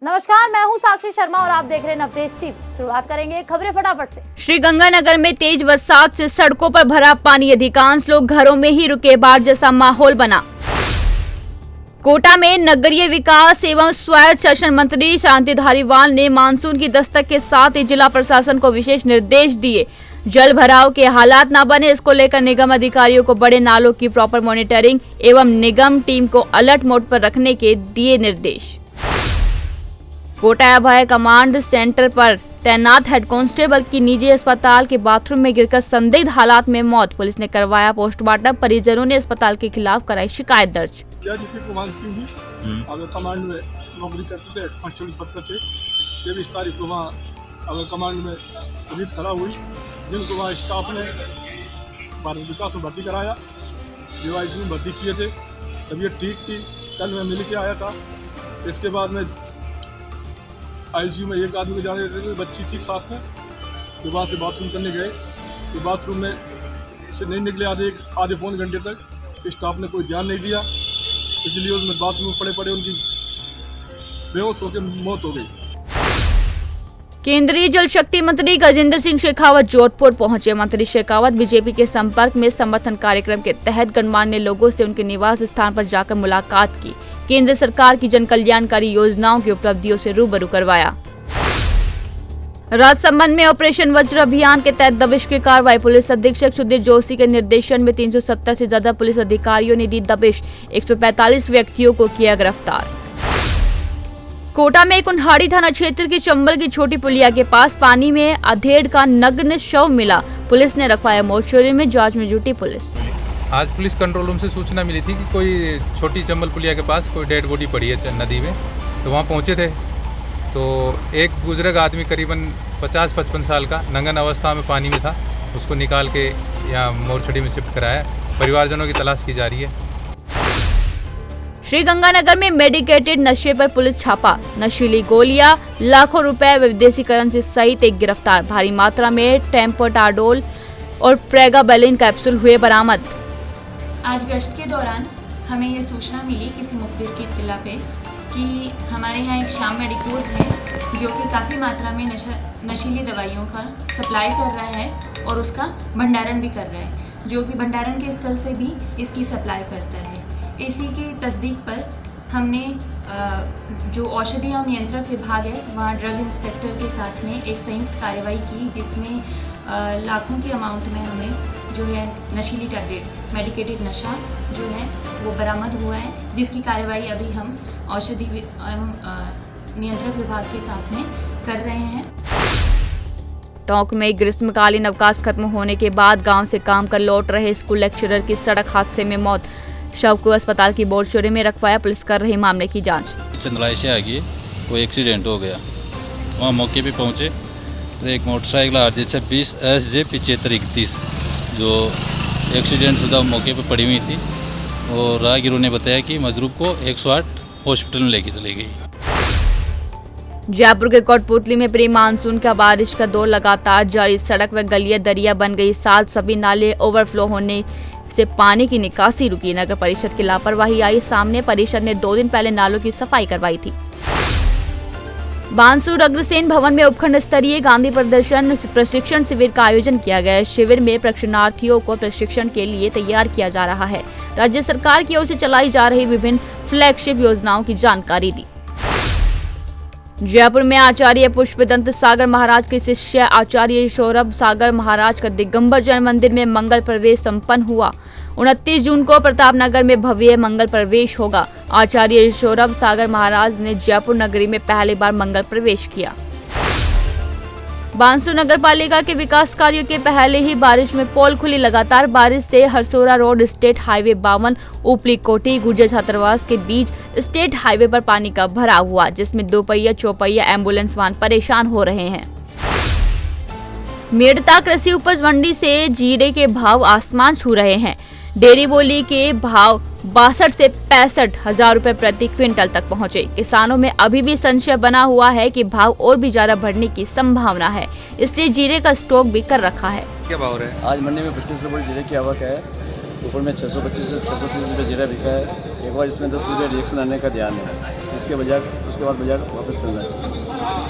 नमस्कार, मैं हूं साक्षी शर्मा और आप देख रहे हैं नवतेज टीवी। शुरुआत करेंगे खबरें फटाफट से। श्रीगंगानगर में तेज बरसात से सड़कों पर भरा पानी, अधिकांश लोग घरों में ही रुके, बाढ़ जैसा माहौल बना। कोटा में नगरीय विकास एवं स्वायत्त शासन मंत्री शांति धारीवाल ने मानसून की दस्तक के साथ ही जिला प्रशासन को विशेष निर्देश दिए। जल भराव के हालात न बने, इसको लेकर निगम अधिकारियों को बड़े नालों की प्रॉपर मॉनिटरिंग एवं निगम टीम को अलर्ट मोड पर रखने के दिए निर्देश। कोटा अभय कमांड सेंटर पर तैनात हेड कांस्टेबल की निजी अस्पताल के बाथरूम में गिरकर संदिग्ध हालात में मौत, पुलिस ने करवाया पोस्टमार्टम, परिजनों ने अस्पताल के खिलाफ कराई शिकायत दर्ज। कुमार सिंह जी अभय कमांड में नौकरी करते थे, कांस्टेबल पद पर थे। 23 तारीख को वहाँ अभय कमांड में तबीयत खराब हुई, जिनको वहाँ स्टाफ ने भारत विकास में भर्ती कराया, DYC में भर्ती किए थे। तबीयत ठीक थी, कल मैं मिल के आया था। इसके बाद में ICU में एक आदमी को जाने देते थे, बच्ची थी साथ में। तो वहाँ से बाथरूम करने गए, तो बाथरूम में से नहीं निकले आधे पौन घंटे तक। स्टाफ ने कोई ध्यान नहीं दिया, इसलिए उसमें बाथरूम में पड़े उनकी बेहोश होकर मौत हो गई। केंद्रीय जल शक्ति मंत्री गजेंद्र सिंह शेखावत जोधपुर पहुंचे। मंत्री शेखावत बीजेपी के संपर्क में समर्थन कार्यक्रम के तहत गणमान्य लोगों से उनके निवास स्थान पर जाकर मुलाकात की, केंद्र सरकार की जन कल्याणकारी योजनाओं की उपलब्धियों से रूबरू करवाया। राजसमंद में ऑपरेशन वज्र अभियान के तहत दबिश की कार्रवाई, पुलिस अधीक्षक सुधीर जोशी के निर्देशन में 370 से ज्यादा पुलिस अधिकारियों ने दी दबिश, 145 व्यक्तियों को किया गिरफ्तार। कोटा में कुन्हाड़ी थाना क्षेत्र की चंबल की छोटी पुलिया के पास पानी में अधेड़ का नग्न शव मिला, पुलिस ने रखवाया मोर्चरी में, जांच में जुटी पुलिस। आज पुलिस कंट्रोल रूम से सूचना मिली थी कि कोई छोटी चंबल पुलिया के पास कोई डेड बॉडी पड़ी है नदी में, तो वहाँ पहुँचे थे। तो एक बुजुर्ग आदमी करीबन 50-55 साल का नंगन अवस्था में पानी में था, उसको निकाल के यहाँ मोर्चरी में शिफ्ट कराया। परिवारजनों की तलाश की जा रही है। श्रीगंगानगर में मेडिकेटेड नशे पर पुलिस छापा, नशीली गोलियां, लाखों रुपए विदेशी करेंसी सहित एक गिरफ्तार, भारी मात्रा में टेम्पोटाडोल और प्रेगाबेलिन कैप्सूल हुए बरामद। आज गश्त के दौरान हमें ये सूचना मिली किसी मुखबिर की इत्तला पे कि हमारे यहाँ एक श्याम मेडिकोज है जो कि काफ़ी मात्रा में नशीली दवाइयों का सप्लाई कर रहा है और उसका भंडारण भी कर रहा है, जो कि भंडारण के स्थल से भी इसकी सप्लाई करता है। इसी की तस्दीक पर हमने जो औषधि और नियंत्रक विभाग है वहाँ ड्रग इंस्पेक्टर के साथ में एक संयुक्त कार्रवाई की, जिसमें लाखों के अमाउंट में हमें जो है नशीली टैबलेट्स, मेडिकेटेड नशा जो है वो बरामद हुआ है, जिसकी कार्रवाई अभी हम औषधि नियंत्रक विभाग के साथ में कर रहे हैं। टोंक में ग्रीष्मकालीन अवकाश खत्म होने के बाद गांव से काम कर लौट रहे स्कूल लेक्चरर की सड़क हादसे में मौत, शव को अस्पताल की मोर्चरी में रखवाया, पुलिस कर रही मामले की जांच। चंद्राई से आगे कोई एक्सीडेंट हो गया, वहाँ मौके पे पहुँचे तो एक मोटरसाइकिल RJ26 SJ 7531 जो एक्सीडेंट शुदा मौके पे पड़ी हुई थी, और राहगीरों ने बताया कि मजरूब को 108 हॉस्पिटल में लेके चली गई। जयपुर के कोटपुतली में प्री मानसून का बारिश का दौर लगातार जारी, सड़क व गलियां दरिया बन गई, साथ सभी नाले ओवरफ्लो होने से पानी की निकासी रुकी। नगर परिषद की लापरवाही आई सामने, परिषद ने 2 दिन पहले नालों की सफाई करवाई थी। बांसुर अग्रसेन भवन में उपखंड स्तरीय गांधी प्रशिक्षण शिविर का आयोजन किया गया। शिविर में प्रशिक्षणार्थियों को प्रशिक्षण के लिए तैयार किया जा रहा है। राज्य सरकार की ओर से चलाई जा रही विभिन्न फ्लैगशिप योजनाओं की जानकारी दी। जयपुर में आचार्य पुष्पदंत सागर महाराज के शिष्य आचार्य सौरभ सागर महाराज का दिगंबर जैन मंदिर में मंगल प्रवेश संपन्न हुआ। 29 जून को प्रतापनगर में भव्य मंगल प्रवेश होगा। आचार्य सौरभ सागर महाराज ने जयपुर नगरी में पहली बार मंगल प्रवेश किया। बांसुर नगर पालिका के विकास कार्यों के पहले ही बारिश में पोल खुली, लगातार बारिश से हरसोरा रोड स्टेट हाईवे 52 ऊपरी कोठी गुर्जर छात्रावास के बीच स्टेट हाईवे पर पानी का भराव हुआ, जिसमें 2 पहिया 4 पहिया एम्बुलेंस वाहन परेशान हो रहे हैं। मेड़ता कृषि उपज मंडी से जीरे के भाव आसमान छू रहे हैं। डेयरी बोली के भाव 62 से 65 हजार रुपए प्रति क्विंटल तक पहुंचे। किसानों में अभी भी संशय बना हुआ है कि भाव और भी ज्यादा बढ़ने की संभावना है, इसलिए जीरे का स्टॉक भी कर रखा है। क्या भाव है? आज मंडी में 25 रुपये जीरे की आवक है, ऊपर में 625 से 630 रुपये जीरा बिका है। एक बार इसमें 10 रुपये रिएक्शन आने का ध्यान है। उसके बाद बाजार वापस चलना है।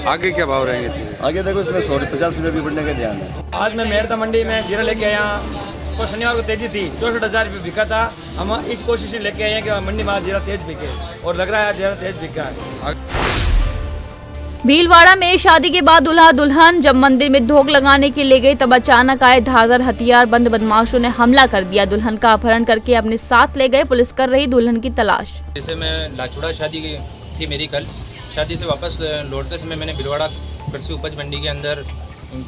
आगे क्या भाव रहेंगे? आगे देखो इसमें 150 रुपये भी बढ़ने का ध्यान है। आज मैं मेहरता मंडी में जीरा लेके आया, तो शनिवार को तेजी थी, 64,000 रुपये बिका था। हम इस कोशिश से लेके आए हैं कि मंडी में जीरा तेज बिके, और लग रहा है जीरा तेज बिका है। भीलवाड़ा में शादी के बाद दूल्हा दुल्हन जब मंदिर में धोख लगाने के लिए गए तब अचानक आए धारदार हथियार बंद बदमाशों ने हमला कर दिया। दुल्हन का अपहरण करके अपने साथ ले गए। पुलिस कर रही दुल्हन की तलाश। जैसे मैं लाचुड़ा शादी थी मेरी कल, शादी से वापस लौटते समय मैंने भीलवाड़ा कृषि उपज मंडी के अंदर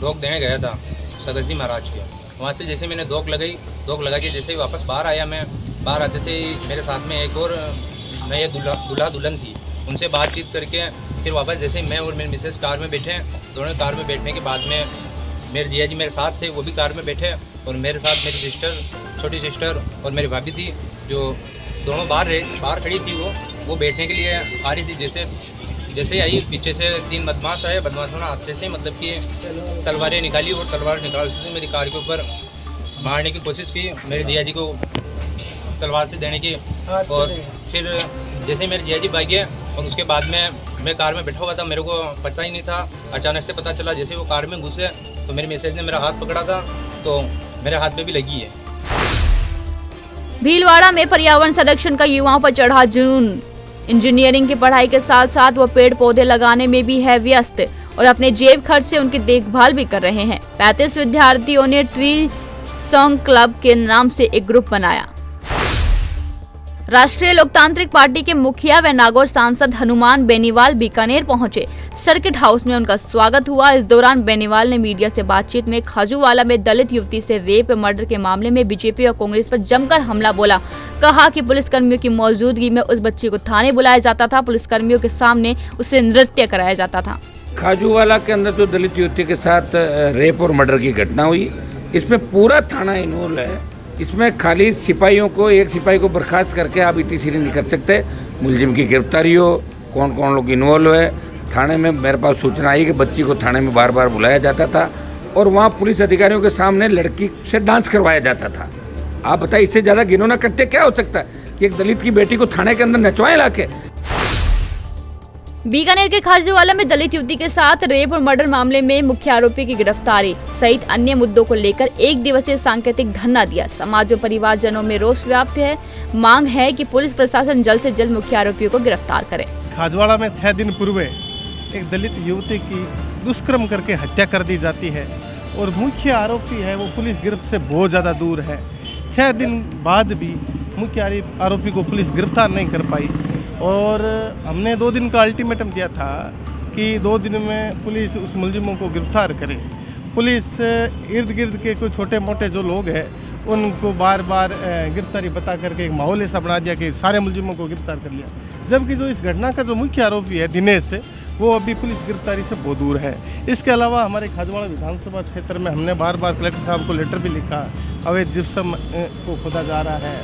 धोख देने गया था सदस्य महाराज के। वहाँ से जैसे मैंने धोख लगा के जैसे ही वापस बाहर आया, मैं बाहर आते से मेरे साथ में एक और नए दूल्हा दुल्हन थी, उनसे बातचीत करके फिर वापस जैसे मैं और मेरी मिसेस कार में बैठे, दोनों कार में बैठने के बाद में मेरे जिया जी मेरे साथ थे, वो भी कार में बैठे, और मेरे साथ मेरी सिस्टर, छोटी सिस्टर और मेरी भाभी थी, जो दोनों बाहर खड़ी थी। वो बैठने के लिए आ रही थी। जैसे ही आई, पीछे से 3 बदमाश आए। बदमाशों ने हाथ से मतलब कि तलवारें निकाली, और तलवार निकाल से मेरी कार के ऊपर मारने की कोशिश की, मेरे जिया जी को तलवार से देने की। और फिर जैसे मेरे जिया जी भाग गए, और उसके बाद में मैं कार में बैठा हुआ था, मेरे को पता ही नहीं था। अचानक से पता चला, जैसे वो कार में घुसे तो मेरी मिसेज ने मेरा हाथ पकड़ा था, तो मेरे हाथ पे भी लगी है। भीलवाड़ा में पर्यावरण संरक्षण का युवाओं पर चढ़ा जुनून। इंजीनियरिंग की पढ़ाई के साथ साथ वो पेड़ पौधे लगाने में भी है व्यस्त और अपने जेब खर्च से उनकी देखभाल भी कर रहे हैं। 35 विद्यार्थियों ने ट्री सॉन्ग क्लब के नाम से एक ग्रुप बनाया। राष्ट्रीय लोकतांत्रिक पार्टी के मुखिया व नागौर सांसद हनुमान बेनीवाल बीकानेर पहुंचे। सर्किट हाउस में उनका स्वागत हुआ। इस दौरान बेनीवाल ने मीडिया से बातचीत में खाजूवाला में दलित युवती से रेप मर्डर के मामले में बीजेपी और कांग्रेस पर जमकर हमला बोला। कहा कि पुलिसकर्मियों की मौजूदगी में उस बच्ची को थाने बुलाया जाता था, पुलिसकर्मियों के सामने उसे नृत्य कराया जाता था। खाजूवाला के अंदर जो दलित युवती के साथ रेप और मर्डर की घटना हुई, इसमें पूरा थाना इन्वॉल्व है। इसमें खाली सिपाहियों को, एक सिपाही को बर्खास्त करके आप इतनी सीरी नहीं कर सकते। मुलजिम की गिरफ्तारी हो, कौन कौन लोग इन्वॉल्व है। थाने में मेरे पास सूचना आई कि बच्ची को थाने में बार बार बुलाया जाता था और वहाँ पुलिस अधिकारियों के सामने लड़की से डांस करवाया जाता था। आप बताइए, इससे ज़्यादा घिनौना कृत्य क्या हो सकता है कि एक दलित की बेटी को थाने के अंदर नचवाएं लाके। बीकानेर के खाजूवाला में दलित युवती के साथ रेप और मर्डर मामले में मुख्य आरोपी की गिरफ्तारी सहित अन्य मुद्दों को लेकर 1 दिवसीय सांकेतिक धरना दिया। समाज और परिवारजनों में रोष व्याप्त है। मांग है कि पुलिस प्रशासन जल्द से जल्द मुख्य आरोपियों को गिरफ्तार करे। खाजूवाला में 6 दिन पूर्व एक दलित युवती की दुष्कर्म करके हत्या कर दी जाती है और मुख्य आरोपी है वो पुलिस गिरफ्त से बहुत ज़्यादा दूर है। 6 दिन बाद भी मुख्य आरोपी को पुलिस गिरफ्तार नहीं कर पाई और हमने 2 दिन का अल्टीमेटम दिया था कि 2 दिन में पुलिस उस मुलजिमों को गिरफ्तार करे। पुलिस इर्द गिर्द के कोई छोटे मोटे जो लोग हैं उनको बार बार गिरफ्तारी बता करके एक माहौल ऐसा बना दिया कि सारे मुलजिमों को गिरफ्तार कर लिया, जबकि जो इस घटना का जो मुख्य आरोपी है दिनेश, वो अभी पुलिस गिरफ्तारी से बहुत दूर है। इसके अलावा हमारे खाजूवाला विधानसभा क्षेत्र में हमने बार बार कलेक्टर साहब को लेटर भी लिखा। अवैध जिप्सम को खोदा जा रहा है,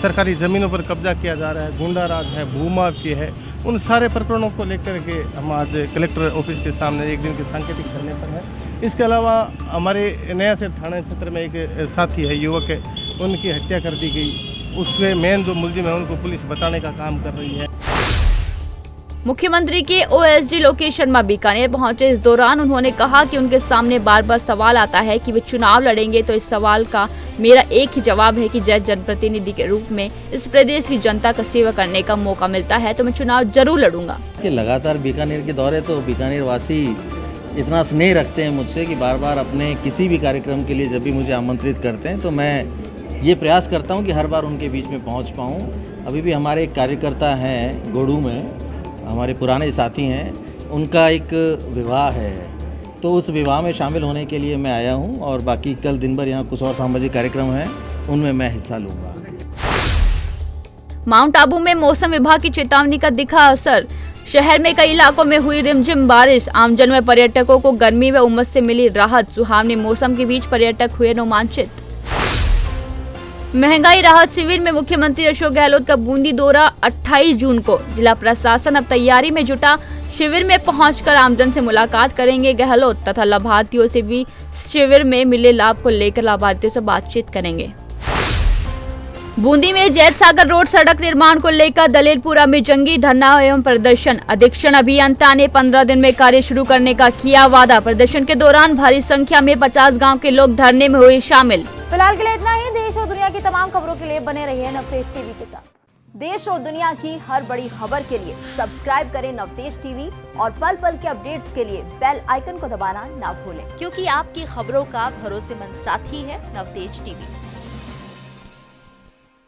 सरकारी ज़मीनों पर कब्जा किया जा रहा है, गुंडाराज है, भूमाफिया है। उन सारे प्रकरणों को लेकर के हम आज कलेक्टर ऑफिस के सामने 1 दिन के सांकेतिक धरने पर हैं। इसके अलावा हमारे नया से थाना क्षेत्र में एक साथी है, युवक है, उनकी हत्या कर दी गई। उसमें मेन जो मुलजिम है उनको पुलिस बताने का काम कर रही है। मुख्यमंत्री के ओएसडी लोकेश शर्मा बीकानेर पहुंचे। इस दौरान उन्होंने कहा कि उनके सामने बार बार सवाल आता है कि वे चुनाव लड़ेंगे, तो इस सवाल का मेरा एक ही जवाब है कि जब जनप्रतिनिधि के रूप में इस प्रदेश की जनता का सेवा करने का मौका मिलता है तो मैं चुनाव जरूर लड़ूंगा। लगातार बीकानेर के दौरे, तो बीकानेर वासी इतना स्नेह रखते हैं मुझसे कि बार बार अपने किसी भी कार्यक्रम के लिए जब भी मुझे आमंत्रित करते हैं तो मैं ये प्रयास करता हूँ कि हर बार उनके बीच में पहुँच पाऊँ। अभी भी हमारे एक कार्यकर्ता हैं गोड़ू में, हमारे पुराने साथी हैं, उनका एक विवाह है, तो उस विवाह में शामिल होने के लिए मैं आया हूं और बाकी कल दिन भर यहाँ कुछ और सामाजिक कार्यक्रम हैं, उनमें मैं हिस्सा लूँगा। माउंट आबू में मौसम विभाग की चेतावनी का दिखा असर। शहर में कई इलाकों में हुई रिमझिम बारिश। आमजन व पर्यटकों को गर्मी व उमस से मिली राहत। सुहावने मौसम के बीच पर्यटक हुए रोमांचित। महंगाई राहत शिविर में मुख्यमंत्री अशोक गहलोत का बूंदी दौरा 28 जून को। जिला प्रशासन अब तैयारी में जुटा। शिविर में पहुंचकर आमजन से मुलाकात करेंगे गहलोत तथा लाभार्थियों से भी शिविर में मिले लाभ को लेकर लाभार्थियों से बातचीत करेंगे। बूंदी में जैत सागर रोड सड़क निर्माण को लेकर दलीलपुरा में जंगी धरना एवं प्रदर्शन। अधीक्षण अभियंता ने 15 दिन में कार्य शुरू करने का किया वादा। प्रदर्शन के दौरान भारी संख्या में 50 गांव के लोग धरने में हुए शामिल। फिलहाल के लिए इतना ही। देश और दुनिया की तमाम खबरों के लिए बने रहिए नवतेज टीवी के साथ। देश और दुनिया की हर बड़ी खबर के लिए सब्सक्राइब करें नवतेज टीवी और पल पल के अपडेट्स के लिए बेल आइकन को दबाना ना भूलें, क्योंकि आपकी खबरों का भरोसेमंद साथी है नवतेज टीवी।